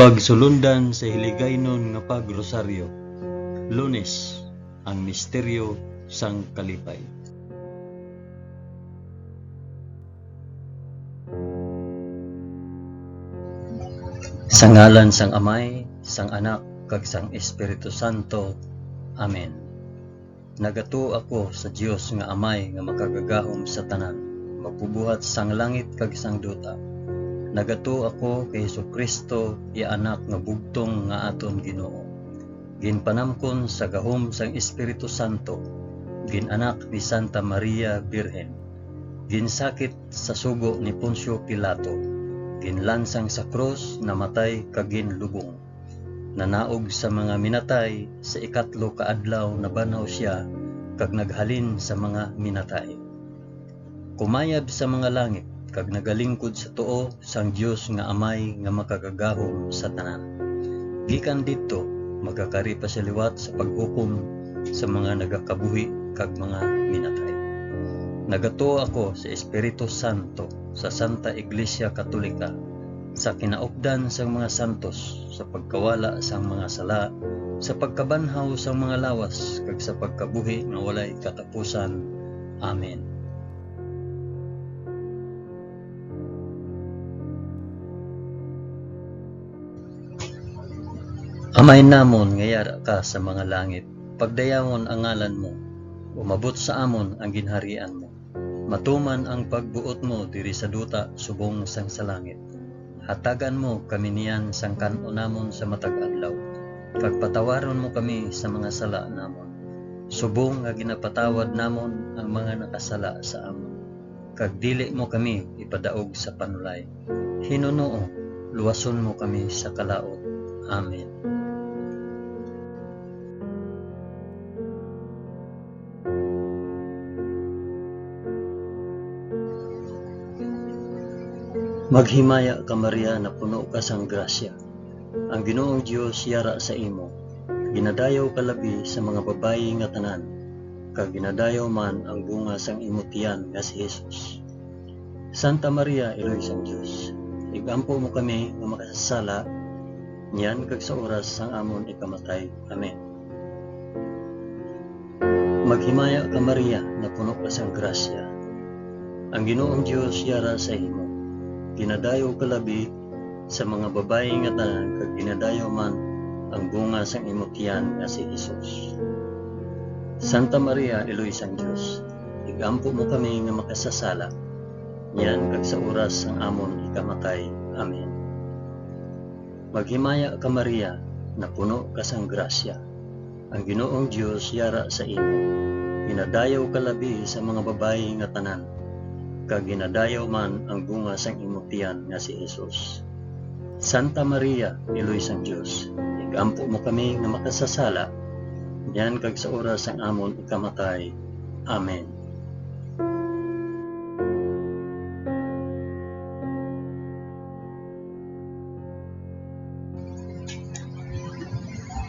Pagsulundan sa hiligaynon nga pagrosaryo. Lunes, ang misteryo sang kalipay. Sa ngalan sang Amay, sang Anak, kag sang Espiritu Santo. Amen. Nagato ako sa Dios nga Amay nga makagagahom sa tanan, magbubuhat sang langit kag sang duta. Nagato ako kay Jesucristo, Anak nga bugtong nga aton Ginoo. Ginpanamkon sa gahom sang Espiritu Santo, ginanak ni Santa Maria Birhen. Ginsakit sa sugo ni Poncio Pilato, ginlansang sa krus, namatay kag ginlubong. Nanaog sa mga minatay, sa ikatlo ka adlaw nabanaw siya kag naghalin sa mga minatay. Kumayab sa mga langit kag nagalingkod sa tuo sang Dios nga Amay nga makagagahom sa tanan. Gikan didto magakari pa sa liwat sa paghukom sa mga nagakabuhi kag mga minatay. Nagato ako sa Espiritu Santo, sa Santa Iglesia Katolika, sa kinaupdan sang mga santos, sa pagkawala sang mga sala, sa pagkabanhaw sang mga lawas kag sa pagkabuhi nga walay katapusan. Amen. Amay namon nga yara ka sa mga langit, pagdayawon ang ngalan mo, umabot sa amon ang ginharian mo. Matuman ang pagbuot mo diri sa duta subong sang sa langit. Hatagan mo kami niyan sang kan-o namon sa matag adlaw, kag patawaron mo kami sa mga sala namon. Subong nga ginapatawad namon ang mga nakasala sa amon. Kag dili mo kami ipadaog sa panulay. Hinunoo, luwason mo kami sa kalaot. Amen. Maghimaya ka Maria na puno ka sang grasya. Ang Ginoong Dios yara sa imo. Ginadayaw ka labi sa mga babayi nga tanan, kag ginadayaw man ang bunga sang imo tiyan nga si Jesus. Santa Maria, Iloy sang Dios, igampo mo kami nga makasasala, niyan kag sa oras sang amon ikamatay. Amen. Maghimaya ka Maria na puno ka sang grasya. Ang Ginoong Dios yara sa imo. Ginadayaw ka labi sa mga babayi nga tanan, kag ginadayaw man ang bunga sang imo tiyan nga si Jesus. Santa Maria, Iloy sang Dios, igampo mo kami nga makasasala, niyan kag sa oras sang amon ikamatay. Amen. Maghimaya ka Maria na puno ka sang grasya. Ang Ginoong Dios yara sa imo. Ginadayaw ka labi sa mga babayi nga tanan, kag ginadayaw man ang bunga sang imo tiyan nga si Jesus. Santa Maria, Iloy sang Dios, igampo mo kami nga makasasala, niyan kag sa oras sang amon ikamatay. Amen.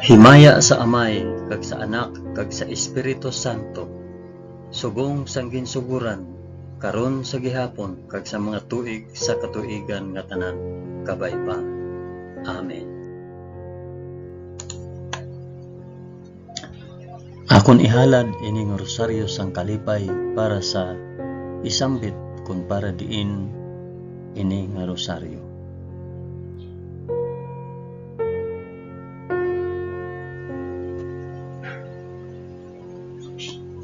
Himaya sa Amay, kag sa Anak, kag sa Espiritu Santo, subong sang ginsuguran, karon sa gihapon, kag sa mga tuig sa katuigan nga tanan, kabay pa. Amen. Akon ihalad ining rosaryo sang kalipay para sa isambit kun para diin ini nga rosaryo.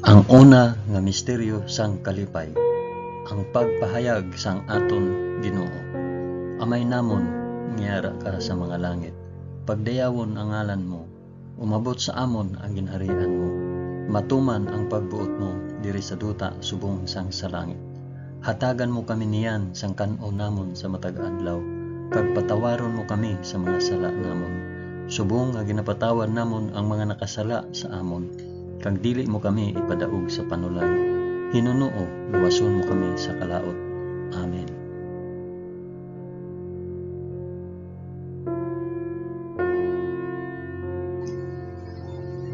Ang una nga misteryo sang kalipay, ang pagpahayag sang aton Ginoo. Amay namon, ngiyara ka sa mga langit, pagdayawon ang ngalan mo, umabot sa amon ang ginharian mo. Matuman ang pagbuot mo diri sa duta subong sang sa langit. Hatagan mo kami niyan sang kan-o namon sa matag adlaw, kag patawaron mo kami sa mga sala namon. Subong nga ginapatawad namon ang mga nakasala sa amon, kag dili mo kami ipadaog sa panulay. Hinunoo, luwason mo kami sa kalaot. Amen.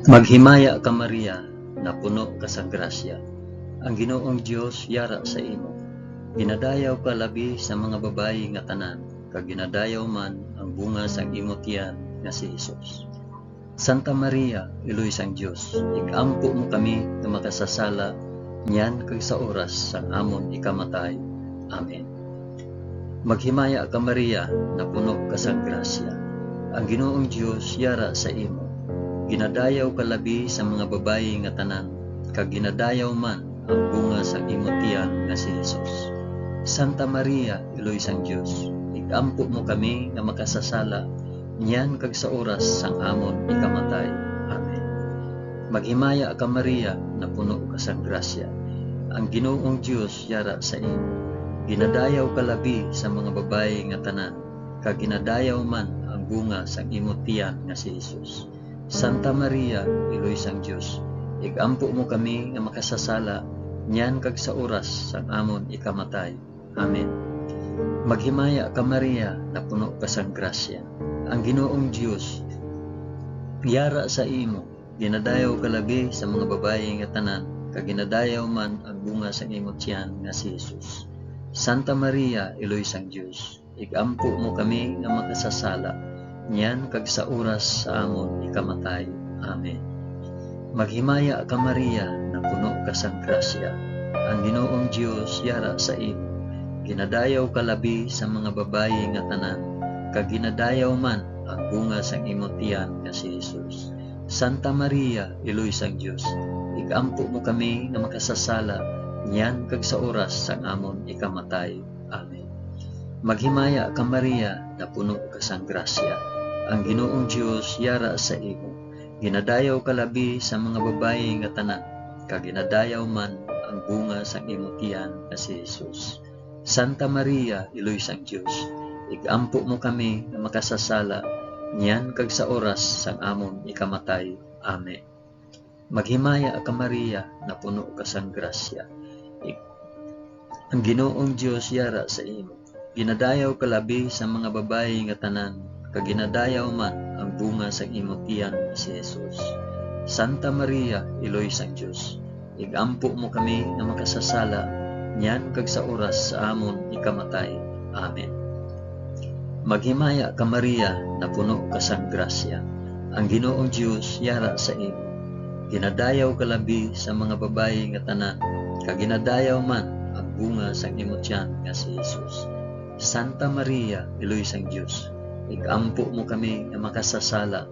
Maghimaya ka Maria na puno ka sa grasya. Ang Ginoong Dios yara sa imo. Ginadayaw ka labi sa mga babayi nga tanan, kag ginadayaw man ang bunga sang imong tiyan nga si Hesus. Santa Maria, Iloy sang Dios, igampo mo kami nga makasasala niyan kag sa oras sang amon ikamatay. Amen. Maghimaya ka Maria, na puno ka sang grasya. Ang Ginoong Dios yara sa imo. Ginadayaw ka labi sa mga babayi nga tanan, kag ginadayaw man ang bunga sang imong tiyan nga si Hesus. Santa Maria, Iloy sang Dios, igampo mo kami nga makasasala niyan kag sa oras sang amon ikamatay. Amen. Maghimaya ka Maria, na puno ka sang grasya. Ang Ginoong Dios yara sa imo. Ginadayaw ka labi sa mga babayi nga tanan, kag ginadayaw man ang bunga sang imong tiyan nga si Hesus. Santa Maria, Iloy sang Dios, igampo mo kami nga makasasala niyan kag sa oras sang amon ikamatay. Amen. Maghimaya ka Maria, na puno ka sang grasya. Ang Ginoong Dios yara sa imo. Ginadayaw ka labi sa mga babayi nga tanan, kag ginadayaw man ang bunga sang imong tiyan nga si Hesus. Santa Maria, Iloy sang Dios, igampo mo kami nga makasasala niyan kag sa oras sa amon ikamatay. Amen. Maghimaya ka Maria, na puno ka sang grasya. Ang Ginoong Dios yara sa imo. Ginadayaw ka labi sa mga babayi nga tanan, kag ginadayaw man ang bunga sang imong tiyan nga si Hesus. Santa Maria, Iloy sang Dios, igampo mo kami nga makasasala niyan kag sa oras sang amon ikamatay. Amen. Maghimaya ka Maria, na puno ka sang grasya. Ang Ginoong Dios yara sa imo. Ginadayaw ka labi sa mga babayi nga tanan, kag ginadayaw man ang bunga sang imong tiyan nga si Hesus. Santa Maria, Iloy sang Dios, igampo mo kami nga makasasala niyan kag sa oras sang amon ikamatay. Amen. Maghimaya ka Maria, na puno ka sang grasya. Ang Ginoong Dios yara sa imo. Ginadayaw ka labi sa mga babayi nga tanan, kag ginadayaw man ang bunga sang imong tiyan nga si Hesus. Santa Maria, Iloy sang Dios, igampo mo kami nga makasasala niyan kag sa oras sa amon ikamatay. Amen. Maghimaya ka Maria, na puno ka sang grasya. Ang Ginoong Dios yara sa imo. Ginadayaw ka labi sa mga babayi nga tanan, kag ginadayaw man ang bunga sang imong tiyan nga si Hesus. Santa Maria, Iloy sang Dios, igampo mo kami nga makasasala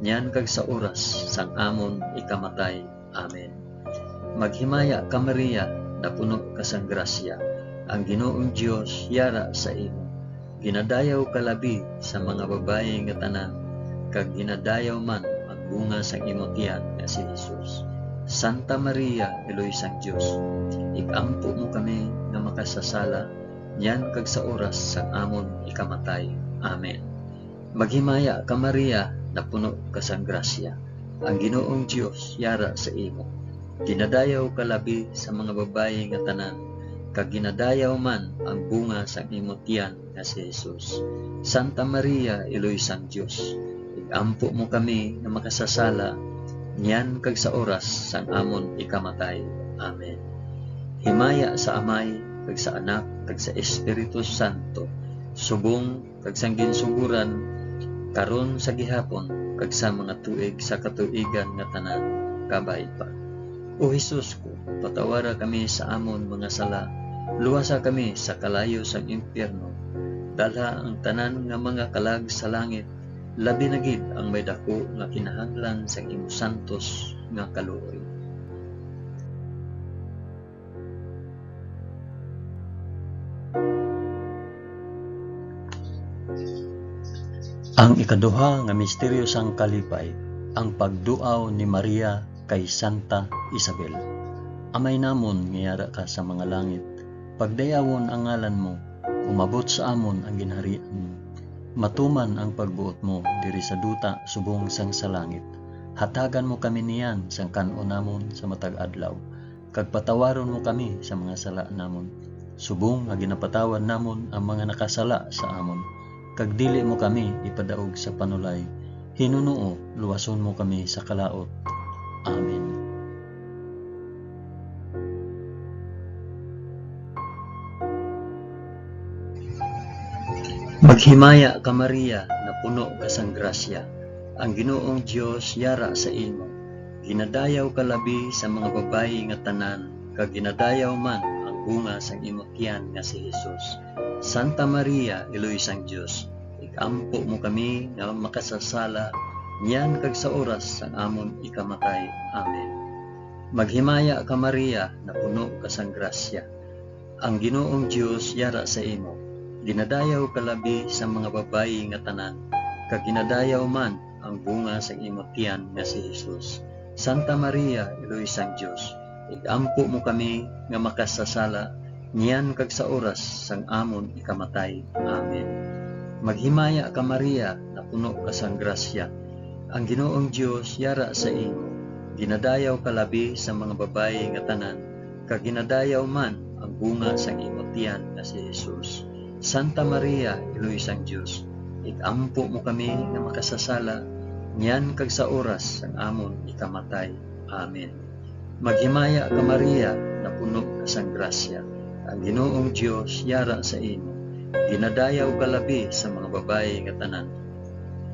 niyan kag sa oras sang amon ikamatay. Amen. Maghimaya ka Maria, na puno ka sang grasya. Ang Ginoong Dios yara sa imo. Ginadayaw ka labi sa mga babayi nga tanan, kag ginadayaw man ang bunga sang imong tiyan nga si Hesus. Santa Maria, Iloy sang Dios, igampo mo kami nga makasasala niyan kag sa oras sang amon ikamatay. Amen. Maghimaya ka Maria, na puno ka sang grasya. Ang Ginoong Dios yara sa imo. Ginadayaw ka labi sa mga babayi nga tanan, kag ginadayaw man ang bunga sang imong tiyan nga si Hesus. Santa Maria, Iloy sang Dios, igampo mo kami nga makasasala niyan kag sa oras sang amon ikamatay. Amen. Himaya sa Amay, kag sa Anak, kag sa Espiritu Santo, subong kag sang ginsuguran, karon sa gihapon, kag sa mga tuig sa katuigan nga tanan, kabay pa. O Hesus ko, patawara kami sa amon mga sala, luwasa kami sa kalayo sang impyerno, dalha ang tanan nga mga kalag sa langit, labi na gid ang may dako nga kinahanglan sa imong santos nga kaluoy. Ang ikaduha nga misteryo sang kalipay, ang pagduaw ni Maria kay Santa Isabel. Amay namon ngayara ka sa mga langit, pagdayawon ang ngalan mo, umabot sa amon ang ginharian mo. Matuman ang pagbuot mo diri sa duta subong sang sa langit. Hatagan mo kami niyan sang kanon namon sa matag adlaw, kag patawaron mo kami sa mga sala namon, subong nga ginapatawan namon ang mga nakasala sa amon. Kag dili mo kami ipadaog sa panulay, hinunoo luwason mo kami sa kalaot. Amen. Maghimaya ka Maria, na puno ka sang grasya, ang Ginoong Dios yara sa imo. Ginadayaw ka labi sa mga babayi nga tanan, kag ginadayaw man ang bunga sang imong tiyan nga si Hesus. Santa Maria, Iloy sang Dios, ikampo mo kami nga makasasala, niyan kag sa oras sang amon ikamatay. Amen. Maghimaya ka Maria, na puno ka sang grasya, ang Ginoong Dios yara sa imo. Ginadayaw ka labi sa mga babayi nga tanan, kag ginadayaw man ang bunga sa imong tiyan nga si Hesus. Santa Maria, Iloy sang Dios, igampo mo kami nga makasasala, niyan kag sa oras sang amon ikamatay. Amen. Maghimaya ka Maria, na puno ka sang grasya, ang Ginoong Dios yara sa imo. Ginadayaw ka labi sa mga babayi nga tanan, kag ginadayaw man ang bunga sang imong tiyan nga si Hesus. Santa Maria, Iloy sang Dios, igampo mo kami nga makasasala, niyan kag sa oras sang amon ikamatay. Amen. Maghimaya ka Maria, na puno ka sang grasya, ang Ginoong Dios yara sa imo. Ginadayaw ka labi sa mga babayi nga tanan,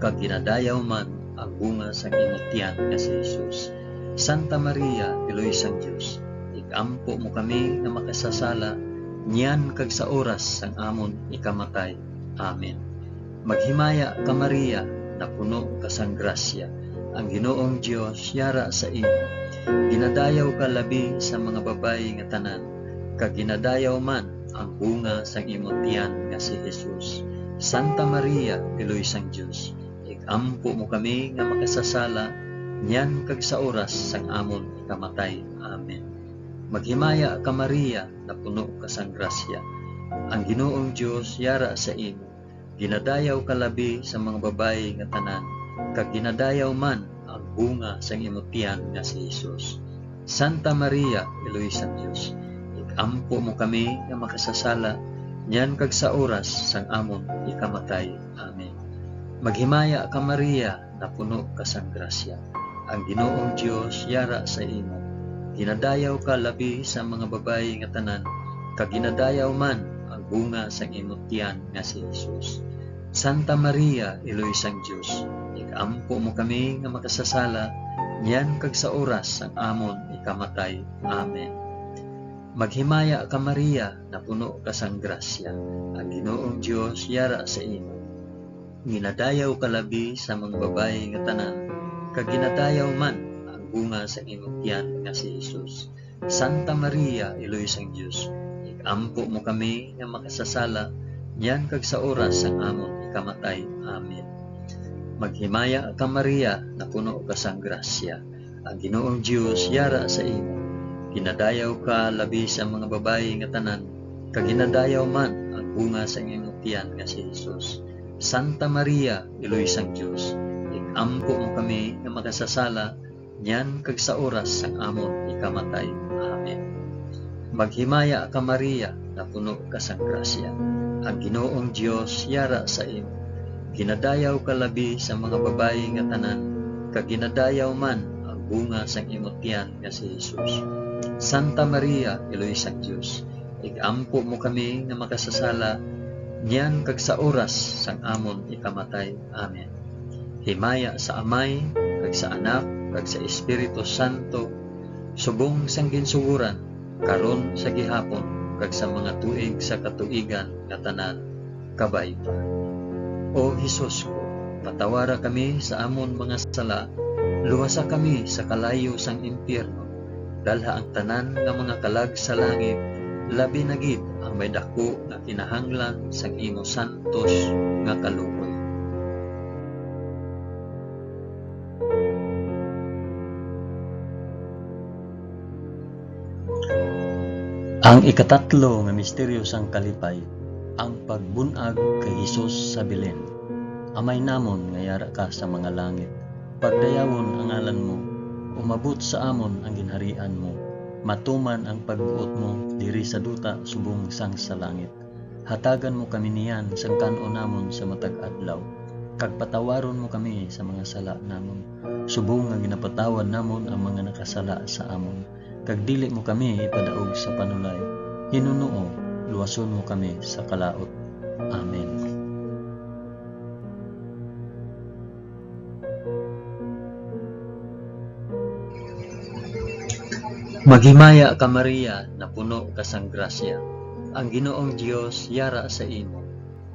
kag ginadayaw man ang bunga sang imong tiyan nga si Hesus. Santa Maria, Iloy sang Dios, igampo mo kami nga makasasala, niyan kag sa oras sang amon ikamatay. Amen. Maghimaya ka Maria, na puno ka sang grasya, ang Ginoong Dios yara sa imo. Ginadayaw ka labi sa mga babayi nga tanan, kag ginadayaw man ang bunga sang imong tiyan nga si Hesus. Santa Maria, Iloy sang Dios, igampo mo kami nga makasasala, niyan kag sa oras sang amon ikamatay. Amen. Maghimaya ka Maria, na puno ka sang grasya, ang Ginoong Dios yara sa imo. Ginadayaw ka labi sa mga babayi nga tanan, kag ginadayaw man ang bunga sang imong tiyan nga si Hesus. Santa Maria, Iloy sang Dios, igampo mo kami nga makasasala, niyan kag sa oras sang amon ikamatay. Amen. Maghimaya ka Maria, na puno ka sang grasya, ang Ginoong Dios yara sa imo. Ginadayaw ka labi sa mga babayi nga tanan, kag ginadayaw man ang bunga sang imong tiyan nga si Hesus. Santa Maria, Iloy sang Dios, igampo mo kami nga makasasala, niyan kag sa oras sang amon ikamatay. Amen. Maghimaya ka Maria, na puno ka sang grasya, ang Ginoong Dios yara sa imo. Ginadayaw ka labi sa mga babayi nga tanan, kag ginadayaw man bunga sa imong tiyan nga si Hesus. Santa Maria, Iloy sang Dios, igampo mo kami nga makasasala, niyan kag sa oras sang amon ikamatay. Amen. Maghimaya ka Maria, na puno ka sang grasya, ang Ginoong Dios yara sa imo. Ginadayaw ka labi sa mga babayi nga tanan, kag ginadayaw man ang bunga sa imong tiyan nga si Hesus. Santa Maria, Iloy sang Dios, igampo mo kami nga makasasala, niyan kag sa oras sang amon ikamatay. Amen. Maghimaya ka Maria, na puno ka sang grasya, ang Ginoong Dios yara sa imo. Ginadayaw ka labi sa mga babayi nga tanan, kag ginadayaw man ang bunga sang imong tiyan nga si Hesus. Santa Maria, Iloy sang Dios, igampo mo kami nga makasasala, niyan kag sa oras sang amon ikamatay. Amen. Himaya sa Amay, kag sa Anak, kag sa Espiritu Santo, subong sang ginsuguran, karon sa gihapon, kag sa mga tuig sa katuigan nga tanan, kabay pa. O Hesus ko, patawara kami sa amon mga sala, luwasa kami sa kalayo sang impyerno, dalha ang tanan nga mga kalag sa langit, labi na gid ang may dako nga kinahanglan sang imo santos nga kaluoy. Ang ikatatlo nga misteryo sang kalipay, ang pagbunag kay Hesus sa Belen. Amay namon nga yara ka sa mga langit, pagdayawon ang ngalan mo, umabot sa amon ang ginharian mo, matuman ang pagbuot mo diri sa duta subong sang sa langit. Hatagan mo kami niyan sang kan-o namon sa matag adlaw, kag patawaron mo kami sa mga sala namon, subong nga ginapatawad namon ang mga nakasala sa amon. Kag dili mo kami ipadaog sa panulay, hinunoo, luwason mo kami sa kalaot. Amen. Maghimaya ka Maria, na puno ka sang grasya. Ang Ginoong Dios yara sa imo.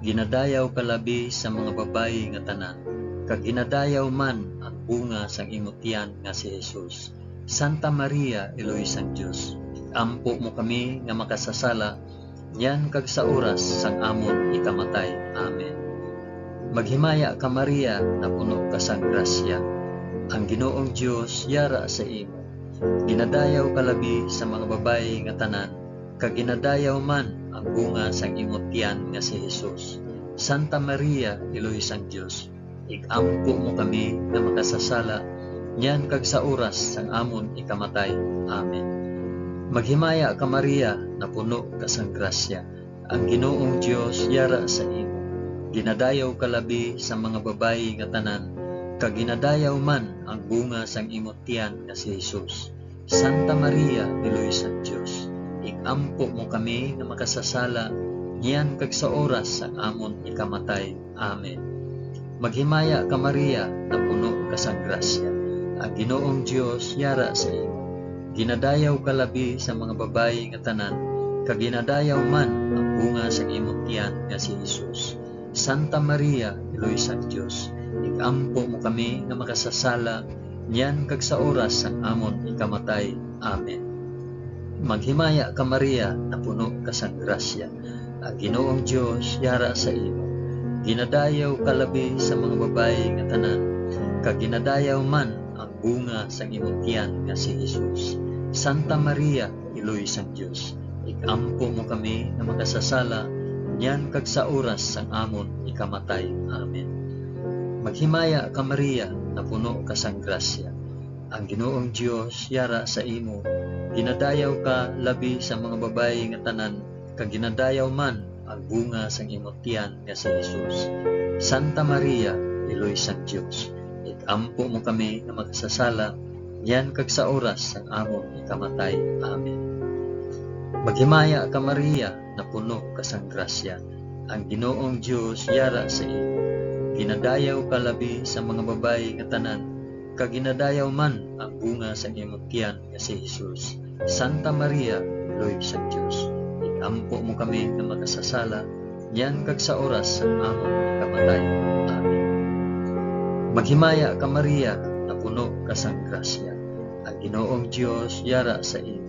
Ginadayaw ka labi sa mga babayi nga tanan, kag ginadayaw man ang bunga sang imong tiyan nga si Jesus. Santa Maria, Eloy sang Dios, ampo mo kami nga makasasala, yan kag sa oras sang amon ikamatay. Amen. Maghimaya ka Maria, na puno ka sang grasya. Ang Ginoong Dios yara sa imo. Ginadayaw ka labi sa mga babayi nga tanan, kag ginadayaw man ang bunga sang imong tiyan nga si Jesus. Santa Maria, Eloy sang Dios, igampo mo kami nga makasasala, yan kag sa oras sang amon ikamatay. Amen. Maghimaya ka Maria, na puno ka sang grasya. Ang Ginoong Dios yara sa imo. Ginadayaw ka labi sa mga babayi nga tanan, kag ginadayaw man ang bunga sang imong tiyan nga si Jesus. Santa Maria, Eloy sang Dios, igampo mo kami nga makasasala, yan kag sa oras sang amon ikamatay. Amen. Maghimaya ka Maria, na puno ka sang grasya. Ang Ginoong Dios yara sa imo. Ginadayaw ka labi sa mga babayi nga tanan, kag ginadayaw man ang bunga sang imong tiyan nga si Jesus. Santa Maria, Eloy sang Dios, igampo mo kami nga makasasala, yan kag sa oras sang amon ikamatay. Amen. Maghimaya ka Maria, na puno ka sang grasya. Ang Ginoong Dios yara sa imo. Ginadayaw ka labi sa mga babayi nga tanan, kag ginadayaw man ang bunga sang imong tiyan nga si Jesus. Santa Maria, Eloy sang Dios, igampo mo kami nga makasasala, yan kag sa oras sang amon ikamatay. Amen. Maghimaya ka Maria, na puno ka sang grasya. Ang Ginoong Dios yara sa imo. Ginadayaw ka labi sa mga babayi nga tanan, kag ginadayaw man ang bunga sang imong tiyan nga si Jesus. Santa Maria, Eloy sang Dios, igampo mo kami nga makasasala, yan kag sa oras sang amon ikamatay. Amen. Maghimaya ka Maria, na puno ka sang grasya. Ang Ginoong Dios yara sa imo. Ginadayaw ka labi sa mga babayi nga tanan, kag ginadayaw man ang bunga sa imong tiyan nga si Jesus. Santa Maria, Eloy sang Dios, igampo mo kami nga makasasala, yan kag sa oras sang amon ikamatay. Amen. Maghimaya ka Maria, na puno ka sang grasya. Ang Ginoong Dios yara sa imo.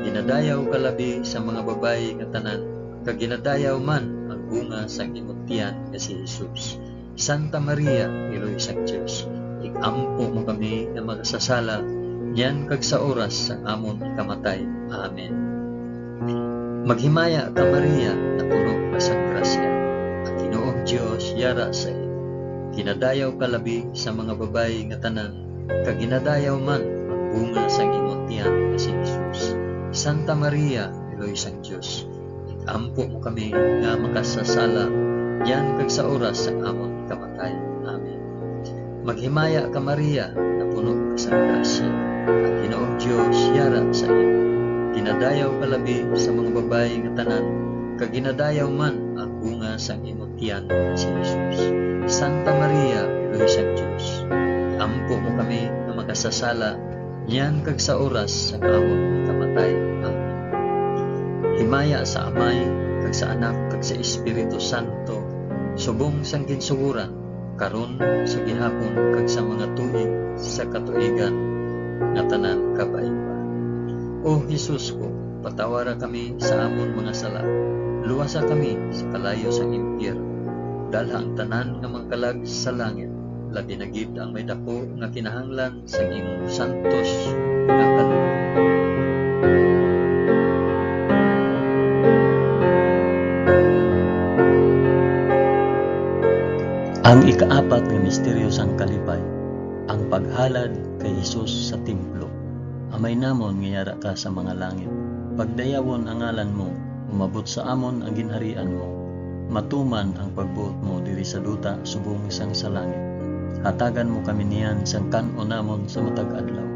Ginadayaw ka labi sa mga babayi nga tanan, kag ginadayaw man ang bunga sang imong tiyan nga si Jesus. Santa Maria, Eloy sang Dios, igampo mo kami nga makasasala, yan kag sa oras sang amon ikamatay. Amen. Maghimaya ka Maria, na puno ka sang grasya. Ang Ginoong Dios yara sa imo. Ginadayaw ka labi sa mga babayi nga tanan, kag ginadayaw man ang bunga sang imong tiyan nga si Jesus. Santa Maria, Eloy sang Dios, igampo mo kami nga makasasala, yan kag sa oras sang amon ikamatay. Amen. Maghimaya ka Maria, na puno ka sang grasya. Ang Ginoong Dios yara sa imo. Ginadayaw ka labi sa mga babayi nga tanan, kag ginadayaw man ang bunga sang imong tiyan nga si Jesus. Santa Maria, Eloy sang Dios, igampo mo kami nga makasasala, yan kag sa oras sang amon ikamatay. Amen. Himaya sa Amay, kag sa Anak, kag sa Espiritu Santo, subong sang ginsuguran, karon sa gihapon, kag sa mga tuig sa katuigan nga tanan kabaiba. O Jesus ko, patawara kami sa amon mga sala, luwasa kami sa kalayo sang impyerno, dalha ang tanan nga mangkalag sa langit, labi na gid ang may dako nga kinahanglan sa imong santos nga kaloob. Ang ikaapat nga misteryo sang kalipay, ang paghalad kay Jesus sa templo. Amay namon nga yara ka sa mga langit, pagdayawon ang ngalan mo, umabot sa amon ang ginharian mo, matuman ang pagbuot mo diri sa duta subong sang sa langit. Hatagan mo kami niyan sang kan-o namon sa matag adlaw,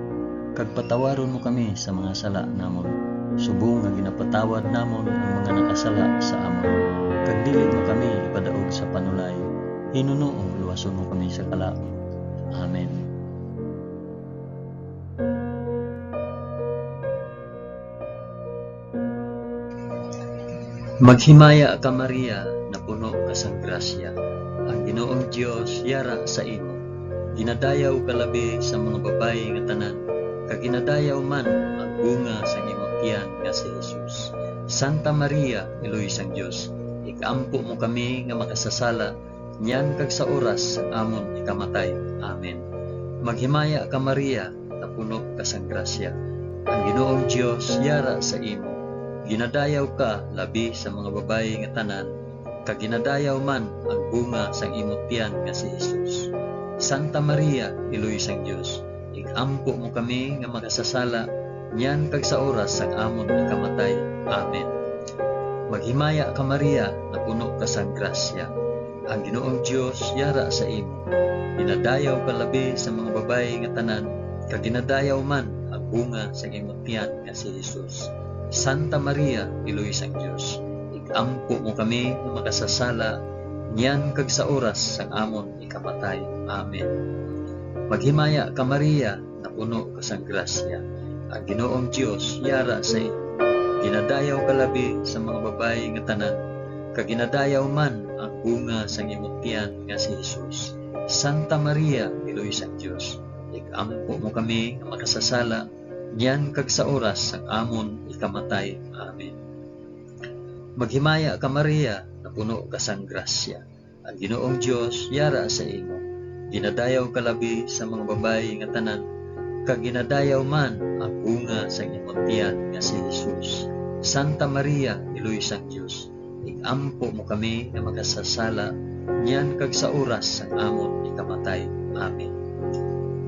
kag patawaron mo kami sa mga sala namon, subong nga ginapatawad namon ang mga nakasala sa amon. Kag dili mo kami ipadaog sa panulay, hinunoong luwason mo kami sa kalaot. Amen. Maghimaya ka Maria, na puno ka sang grasya. Ang Ginoong Dios yara sa imo. Ginadayaw ka labi sa mga babayi nga tanan, kag ginadayaw man ang bunga sa imong tiyan nga si Jesus. Santa Maria, Iloy sang Dios, ikaampo mo kami nga makasasala, niyan kag sa oras sang amon ikamatay. Amen. Maghimaya ka Maria, na puno ka sang grasya. Ang Ginoong Dios yara sa imo. Ginadayaw ka labi sa mga babayi nga tanan, kag ginadayaw man ang bunga sang imong tiyan nga si Jesus. Santa Maria, Iloy sang Dios, ikampo mo kami nga makasasala, niyan kag sa oras sang amon ikamatay. Amen. Maghimaya ka Maria, na puno ka sang grasya. Ang Ginoong Dios yara sa imo. Ginadayaw ka labi sa mga babayi nga tanan, kag ginadayaw man ang bunga sang imong tiyan nga si Jesus. Santa Maria, Iloy sang Dios, ikampo mo kami nga makasasala, niyan kag sa oras sang amon ikamatay. Amen. Maghimaya ka Maria, na puno ka sang grasya. Ang Ginoong Dios yara sa imo. Ginadayaw ka labi sa mga babayi nga tanan, kag ginadayaw man ang bunga sang imong tiyan nga si Jesus. Santa Maria, Iloy sang Dios, ikampo mo kami nga makasasala, niyan kag sa oras sang amon ikamatay. Amen. Maghimaya ka Maria, na puno ka sang grasya. Ang Ginoong Dios yara sa imo. Ginadayaw ka labi sa mga babayi nga tanan, kag ginadayaw man ang bunga sang imong tiyan nga si Jesus. Santa Maria, Iloy sang Dios, ikampo mo kami nga makasasala, niyan kag sa oras sang amon ikamatay. Amen.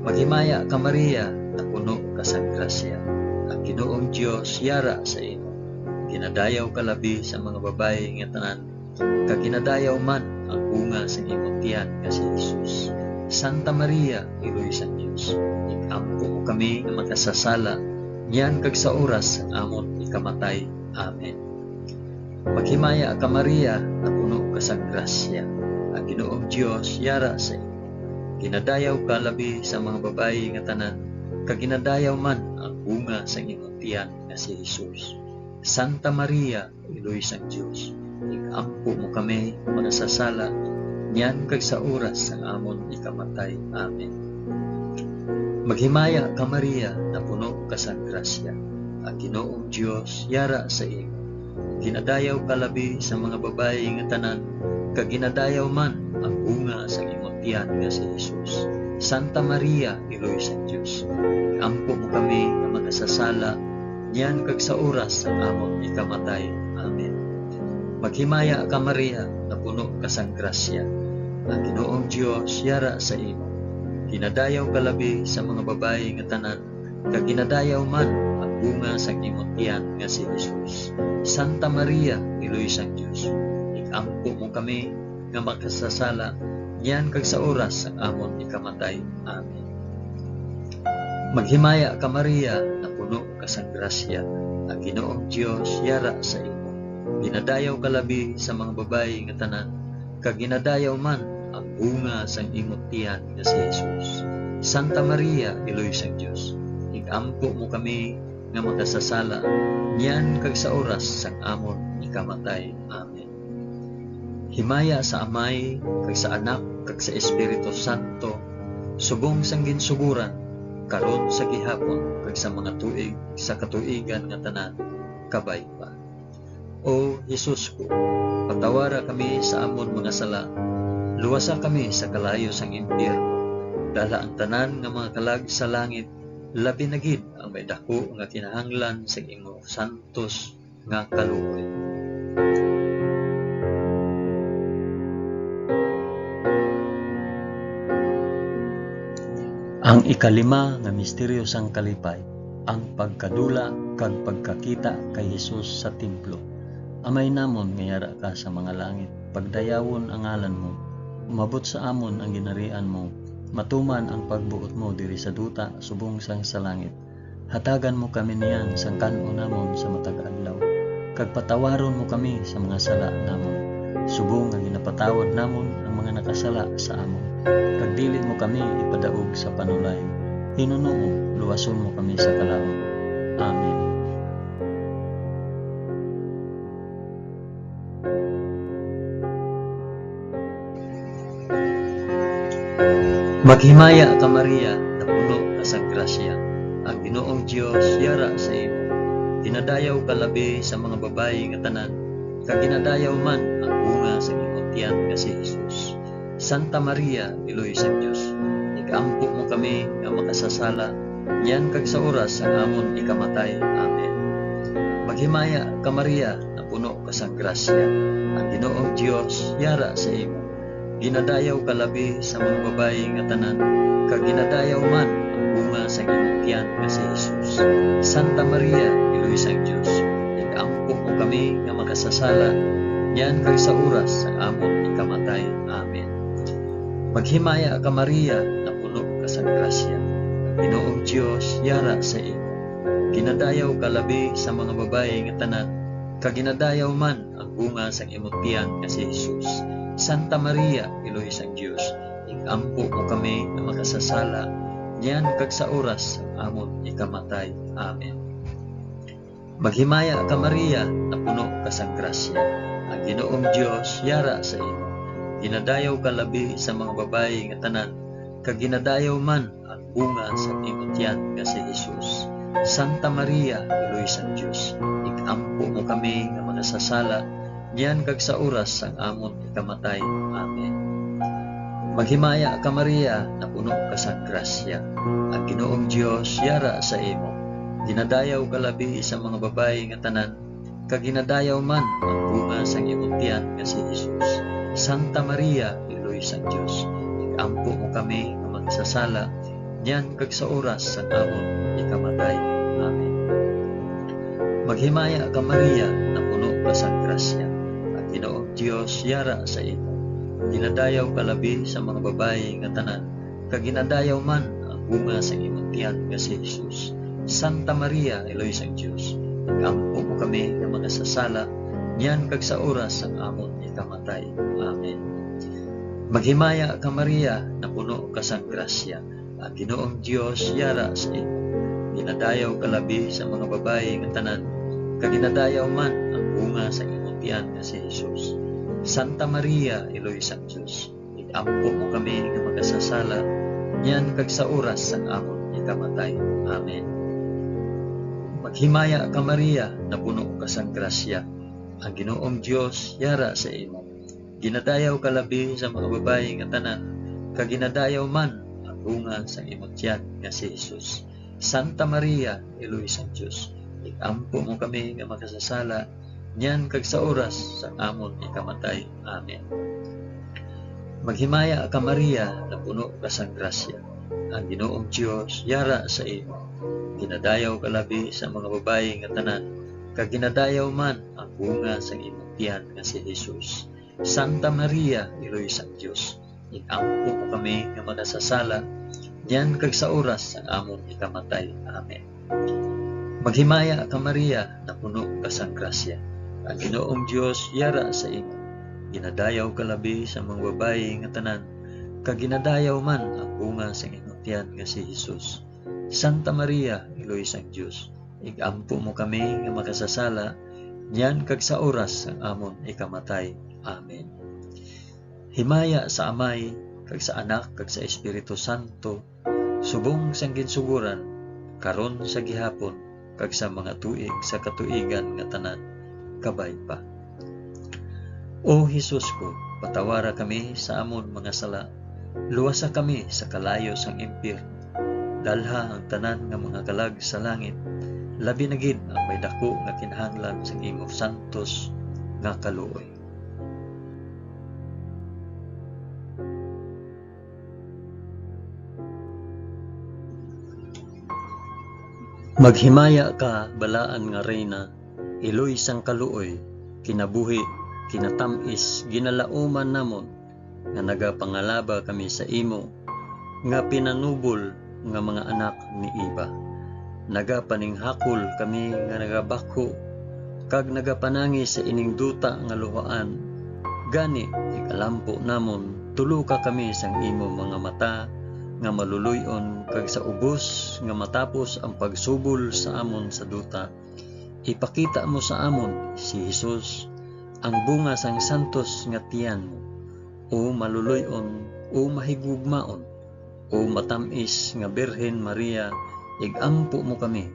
Maghimaya ka Maria, na puno ka sang grasya. Ang Ginoong Dios yara sa imo. Ginadayaw ka labi sa mga babayi nga tanan, kag ginadayaw man ang bunga sa imong tiyan nga si Jesus. Santa Maria, Iloy sang Dios, ikampo mo kami nga makasasala, niyan kag sa oras sang amon ikamatay. Amen. Maghimaya ka Maria, na puno ka sang grasya. Ang Ginoong Dios yara sa imo. Ginadayaw ka labi sa mga babayi nga tanan, kag ginadayaw man ang bunga sa imong tiyan nga si Jesus. Santa Maria, Iloy sang Dios, ikampo mo kami nga makasasala, niyan kag sa oras sang amon ikamatay. Amen. Maghimaya ka Maria, na puno ka sang grasya. Ang Ginoong Dios yara sa imo. Ginadayaw ka labi sa mga babayi nga tanan, kag ginadayaw man ang bunga sa imong tiyan nga si Jesus. Santa Maria, Iloy sang Dios, ikampo mo kami nga makasasala, niyan kag sa oras sang amon ikamatay. Amen. Maghimaya ka Maria, na puno ka sang grasya. Ang Ginoong Dios yara sa imo. Ginadayaw ka labi sa mga babayi nga tanan, kag ginadayaw man ang bunga sang imong tiyan nga si Jesus. Santa Maria, Iloy sang Dios, ikampo mo kami nga makasasala, niyan kag sa oras sang amon ikamatay. Amen. Maghimaya ka Maria, na puno ka sang grasya. Ang Ginoong Dios yara sa imo. Ginadayaw ka labi sa mga babayi nga tanan, kag ginadayaw man ang bunga sang imong tiyan nga si Jesus. Santa Maria, Iloy sang Dios, ikampo mo kami nga makasasala, niyan kag sa oras sang amon ikamatay. Amen. Himaya sa Amay, kag sa Anak, kag sa Espiritu Santo, subong sang ginsuguran, karon sa gihapon, kag sa mga tuig sa katuigan nga tanan, kabay pa. O Jesus ko, patawara kami sa amon mga sala, luwasa kami sa kalayo sang impyerno, dala ang tanan nga mga kalag sa langit, labi na gid ang may dako nga kinahanglan sa imong santos nga kaluoy. Ang ikalima nga misteryo sang kalipay, ang pagkadula kag pagkakita kay Jesus sa templo. Amay namon nga yara ka sa mga langit, pagdayawon ang ngalan mo, umabot sa amon ang ginarian mo, matuman ang pagbuot mo diri sa duta subong sang sa langit. Hatagan mo kami niyan sang kan-o namon sa matag adlaw, kag patawaron mo kami sa mga sala namon, subong nga ginapatawad namon ang mga nakasala sa amon. Kag dili mo kami ipadaog sa panulay, hinunoo luwason mo kami sa kalaon. Amen. Maghimaya ka Maria, na puno ka sa grasya. Ang Ginoong Dios yara sa imo. Dinadayaw ka labi sa mga babayi nga tanan, kag ginadayaw man ang bunga sa imong tiyan nga si Jesus. Santa Maria, Iloy sa Dios, ikampo mo kami nga makasasala, yan kag sa oras ang amon ikamatay. Amen. Maghimaya ka Maria, na puno ka sa grasya. Ang Ginoong Dios yara sa imo. Ginadayaw ka labi sa mga babayi nga tanan, kag ginadayaw man ang bunga sa imong tiyan nga si Jesus. Santa Maria, Iloy sa Dios, ikampo mo kami nga makasasala, yan kag sa oras sa amon ikamatay. Amen. Maghimaya ka Maria, na puno ka sa grasya. Ang Ginoong Dios yara sa imo. Ginadayaw ka labi sa mga babayi nga tanan, kag ginadayaw man ang bunga sa imong tiyan nga si Jesus. Santa Maria, Iloy sa Dios, ikampo mo kami nga makasasala, yan kag sa oras ang amon ikamatay. Amen. Maghimaya ka Maria, na puno ka sa grasya. Ang Ginoong Dios yara sa imo. Ginadayaw ka labi sa mga babayi nga tanan, kag ginadayaw man ang bunga sa imong tiyan nga si Jesus. Santa Maria, Iloy sa Dios, ikampo mo kami nga makasasala, yan kag sa oras ang amon ikamatay. Amen. Maghimaya ka Maria, na puno ka sa grasya. Ang Ginoong Dios yara sa imo. Ginadayaw ka labi sa mga babayi nga tanan, kag ginadayaw man ang bunga sa imong tiyan nga si Jesus. Santa Maria, Iloy sa Dios, ikampo mo kami nga makasasala, yan kag sa oras ang amon ikamatay. Amen. Maghimaya ka Maria, na puno ka sa grasya. Ang Ginoong Dios yara sa imo. Ginadayaw ka labi sa mga babayi nga tanan, kag ginadayaw man ang bunga sa imong tiyan nga si Jesus. Santa Maria, Iloy sa Dios, ikampo mo kami nga makasasala, yan kag sa oras ang amon ikamatay. Amen. Maghimaya ka Maria, na puno ka sa grasya. Ang Ginoong Dios yara sa imo. Ginadayaw ka labi sa mga babayi nga tanan, kag ginadayaw man ang bunga sa imong tiyan nga si Jesus. Santa Maria, Iloy sa Dios, ikampo mo kami nga makasasala, yan kag sa oras ang amon ikamatay. Amen. Maghimaya ka Maria, na puno ka sa grasya. Ang Ginoong Dios yara sa imo. Ginadayaw ka labi sa mga babayi nga tanan, kag ginadayaw man ang bunga sa imong tiyan nga si Jesus. Santa Maria, Iloy sa Dios, ikampo mo kami nga makasasala, yan kag sa oras sa amon ikamatay. Amen. Maghimaya ka Maria, na puno ka sa grasya. Ang Ginoong Dios yara sa imo. Ginadayaw ka labi sa mga babayi nga tanan, kag ginadayaw man ang bunga sa imong tiyan nga si Jesus. Santa Maria, Iloy sa Dios, ikampo mo kami nga makasasala, yan kag sa oras ang amon ikamatay. Amen. Maghimaya ka Maria, na puno ka sa grasya. Ang Ginoong Dios yara sa imo. Ginadayaw ka labi sa mga babayi nga tanan, kag ginadayaw man ang bunga sa imong tiyan nga si Jesus. Santa Maria, Iloy sa Dios, ikampo mo kami nga makasasala, yan kag sa oras ang amon ikamatay. Amen. Himaya sa Amay, kag sa Anak, kag sa Espiritu Santo, subong sang ginsuguran, karon sa gihapon, kag sa mga tuig sa katuigan nga tanan, kabay pa. O Hesus ko, patawara kami sa amon mga sala, luwasa kami sa kalayo sang impyerno, dalha ang tanan nga mga kalag sa langit, labi na gid ang may dako nga kinahanglan sa imong santos nga kaluoy. Maghimaya ka, balaan nga reyna, iloy sang kaluoy, kinabuhi, kinatamis, ginalauman namon, nga nagapangalaba kami sa imo, nga pinanubol nga mga anak ni Iba. Nagapaninghakol kami nga nagabako, kag nagapanangi sa ining duta nga luhaan. Gani, ikalampo namon, tulo ka kami sang imo mga mata, nga maluluyon, kag sa ubos nga matapos ang pagsubol sa amon sa duta, ipakita mo sa amon si Jesus, ang bunga sang santos nga tiyan mo. O maluluyon, o mahigugmaon, o matamis nga Birhen Maria, igampo mo kami,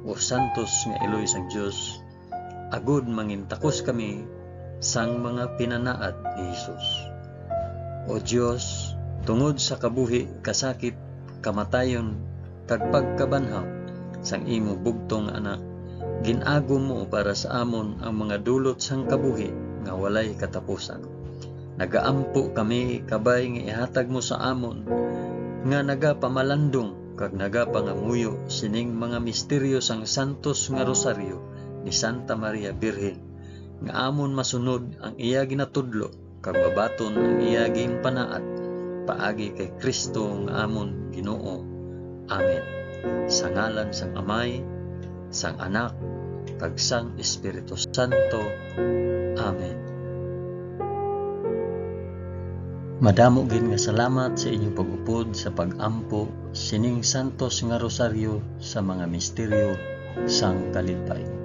o santos nga Eloy sang Dios, agud mangintakos kami sang mga pinanaad ni Hesus. O Dios, tungod sa kabuhi, kasakit, kamatayon, kag pagkabanhaw sang imo bugtong anak, ginagom mo para sa amon ang mga dulot sang kabuhi nga walay katapusan. Nagaampo kami kabay nga ihatag mo sa amon nga nagapamalandong kag nagapangamuyo sining mga misteryo sang santos nga rosaryo ni Santa Maria Birhen, nga amon masunod ang iya ginatudlo kag mabaton ang iya ginpanaad paagi kay Kristo nga amon Ginoo. Amen. Sa ngalan sang Amay, sang Anak, kag sang Espiritu Santo. Amen. Madamo gid nga salamat sa inyong pag-upod sa pag-ampo sining santos nga rosaryo sa mga misteryo sang kalipay.